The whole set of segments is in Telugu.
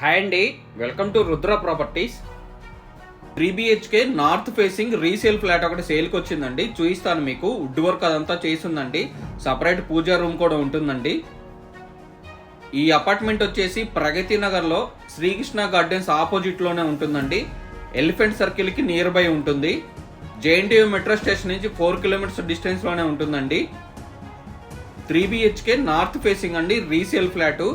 హాయ్ అండి, welcome to Rudra properties. 3 BHK north facing resale flat ఒకటి సేల్కి వచ్చిందండి. చూపిస్తాను మీకు. వుడ్ వర్క్ అదంతా చేసిందండి. సపరేట్ పూజా రూమ్ కూడా ఉంటుందండి. ఈ అపార్ట్మెంట్ వచ్చేసి ప్రగతి నగర్లో శ్రీకృష్ణ గార్డెన్స్ ఆపోజిట్లోనే ఉంటుందండి. ఎలిఫెంట్ సర్కిల్కి నియర్ బై ఉంటుంది. JNTU మెట్రో స్టేషన్ నుంచి 4 కిలోమీటర్స్ డిస్టెన్స్లోనే ఉంటుందండి. 3 BHK నార్త్ ఫేసింగ్ అండి, రీసేల్ ఫ్లాటు.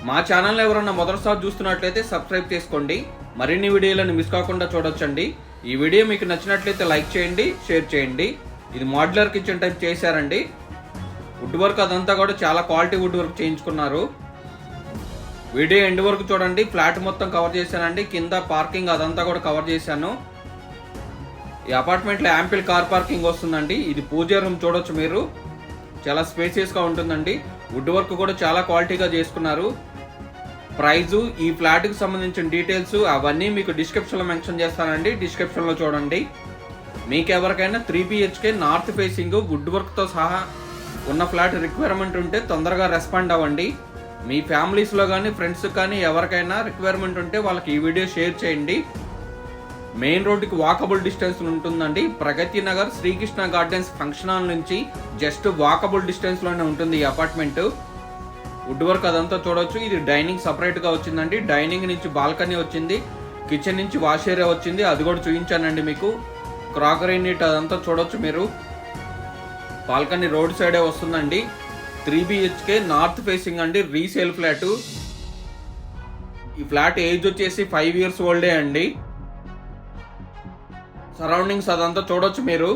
మా ఛానల్ ఎవరన్నా మొదటిసారి చూస్తున్నట్లయితే సబ్స్క్రైబ్ చేసుకోండి. మరిన్ని వీడియోలను మిస్ కాకుండా చూడొచ్చండి. ఈ వీడియో మీకు నచ్చినట్లయితే లైక్ చేయండి, షేర్ చేయండి. ఇది మోడ్యులర్ కిచెన్ టైప్ చేశారండి. వుడ్ వర్క్ అదంతా కూడా చాలా క్వాలిటీ వుడ్ వర్క్ చేయించుకున్నారు. వీడియో ఎండ్ వరకు చూడండి. ఫ్లాట్ మొత్తం కవర్ చేశానండి. కింద పార్కింగ్ అదంతా కూడా కవర్ చేశాను. ఈ అపార్ట్మెంట్లో యాంపిల్ కార్ పార్కింగ్ వస్తుందండి. ఇది పూజా రూమ్ చూడొచ్చు మీరు. చాలా స్పేసియస్గా ఉంటుందండి. వుడ్ వర్క్ కూడా చాలా క్వాలిటీగా చేసుకున్నారు. ప్రైజు, ఈ ఫ్లాట్కి సంబంధించిన డీటెయిల్స్ అవన్నీ మీకు డిస్క్రిప్షన్లో మెన్షన్ చేస్తానండి. డిస్క్రిప్షన్లో చూడండి. మీకు ఎవరికైనా 3 BHK నార్త్ ఫేసింగ్ వుడ్ వర్క్తో సహా ఉన్న ఫ్లాట్ రిక్వైర్మెంట్ ఉంటే తొందరగా రెస్పాండ్ అవ్వండి. మీ ఫ్యామిలీస్లో కానీ ఫ్రెండ్స్కి కానీ ఎవరికైనా రిక్వైర్మెంట్ ఉంటే వాళ్ళకి ఈ వీడియో షేర్ చేయండి. మెయిన్ రోడ్డుకి వాకబుల్ డిస్టెన్స్ ఉంటుందండి. Pragati Nagar Srikrishna Gardens function hall నుంచి జస్ట్ వాకబుల్ డిస్టెన్స్లోనే ఉంటుంది ఈ అపార్ట్మెంట్. వుడ్ వర్క్ అదంతా చూడొచ్చు. ఇది డైనింగ్ సపరేట్గా వచ్చిందండి. డైనింగ్ నుంచి బాల్కనీ వచ్చింది. కిచెన్ నుంచి వాష్ ఏరియా వచ్చింది. అది కూడా చూపించానండి మీకు. క్రాకరీ నీట్ అదంతా చూడొచ్చు మీరు. బాల్కనీ రోడ్ సైడే వస్తుందండి. 3 BHK నార్త్ ఫేసింగ్ అండి, రీసేల్ ఫ్లాట్. ఈ ఫ్లాట్ ఏజ్ వచ్చేసి 5 years ఓల్డే అండి. సరౌండింగ్స్ అదంతా చూడొచ్చు మీరు.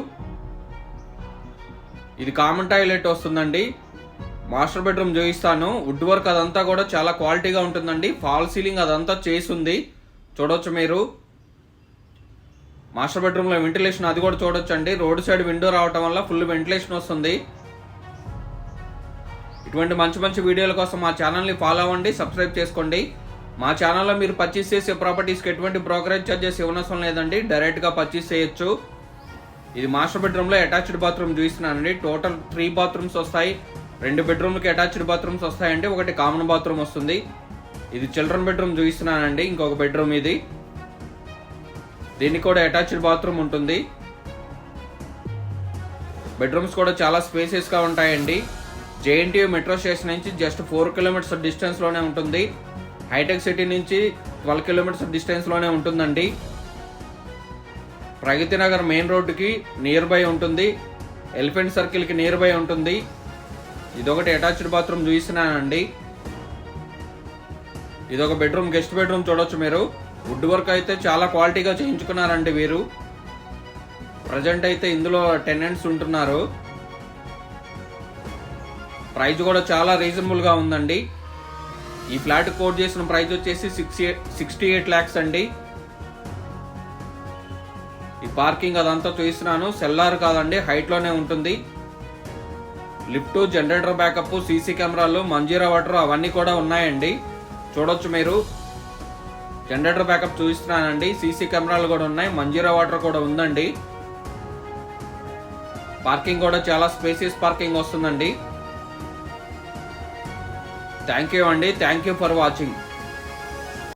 ఇది కామన్ టాయిలెట్ వస్తుందండి. మాస్టర్ బెడ్రూమ్ చూపిస్తాను. వుడ్ వర్క్ అదంతా కూడా చాలా క్వాలిటీగా ఉంటుందండి. ఫాల్ సీలింగ్ అదంతా చేసింది చూడొచ్చు మీరు. మాస్టర్ బెడ్రూమ్లో వెంటిలేషన్ అది కూడా చూడొచ్చు అండి. రోడ్ సైడ్ విండో రావటం వల్ల ఫుల్ వెంటిలేషన్ వస్తుంది. ఇటువంటి మంచి మంచి వీడియోల కోసం మా ఛానల్ని ఫాలో అవ్వండి, సబ్స్క్రైబ్ చేసుకోండి. మా ఛానల్లో మీరు పర్చేస్ చేసే ప్రాపర్టీస్కి ఎటువంటి బ్రోకరేజ్ ఛార్జెస్ ఇవ్వనవసరం లేదండి. డైరెక్ట్గా పర్చేస్ చేయొచ్చు. ఇది మాస్టర్ బెడ్రూమ్లో అటాచ్డ్ బాత్రూమ్ చూపిస్తున్నానండి. టోటల్ 3 bathrooms వస్తాయి. 2 bedroomలకి అటాచ్డ్ బాత్రూమ్స్ వస్తాయండి. ఒకటి కామన్ బాత్రూమ్ వస్తుంది. ఇది చిల్డ్రన్ బెడ్రూమ్ చూపిస్తున్నానండి. ఇంకొక బెడ్రూమ్ ఇది. దీనికి కూడా అటాచ్డ్ బాత్రూమ్ ఉంటుంది. బెడ్రూమ్స్ కూడా చాలా స్పేసియస్గా ఉంటాయండి. JNTU మెట్రో స్టేషన్ నుంచి జస్ట్ 4 kilometers డిస్టెన్స్లోనే ఉంటుంది. హైటెక్ సిటీ నుంచి 12 kilometers డిస్టెన్స్లోనే ఉంటుందండి. ప్రగతి నగర్ మెయిన్ రోడ్డుకి నియర్ బై ఉంటుంది. ఎలిఫెంట్ సర్కిల్కి నియర్ బై ఉంటుంది. ఇదొకటి అటాచ్డ్ బాత్రూమ్ చూపిస్తున్నానండి. ఇదొక బెడ్రూమ్, గెస్ట్ బెడ్రూమ్ చూడొచ్చు మీరు. వుడ్ వర్క్ అయితే చాలా క్వాలిటీగా చేయించుకున్నారండి వీరు. ప్రజెంట్ అయితే ఇందులో టెనెంట్స్ ఉంటున్నారు. ప్రైస్ కూడా చాలా రీజనబుల్గా ఉందండి. ఈ ఫ్లాట్ కోట్ చేసిన ప్రైస్ వచ్చేసి 68 lakhs అండి. ఈ పార్కింగ్ అదంతా చూపిస్తున్నాను. సెల్లార్ కాదండి, హైట్లోనే ఉంటుంది. లిఫ్ట్, జనరేటర్ బ్యాకప్, సీసీ కెమెరాలు, మంజీరా వాటర్ అవన్నీ కూడా ఉన్నాయండి. చూడొచ్చు మీరు. జనరేటర్ బ్యాకప్ చూపిస్తున్నానండి. సీసీ కెమెరాలు కూడా ఉన్నాయి. మంజీరా వాటర్ కూడా ఉందండి. పార్కింగ్ కూడా చాలా స్పేసియస్ పార్కింగ్ వస్తుందండి. థ్యాంక్ యూ అండి. Thank you for watching.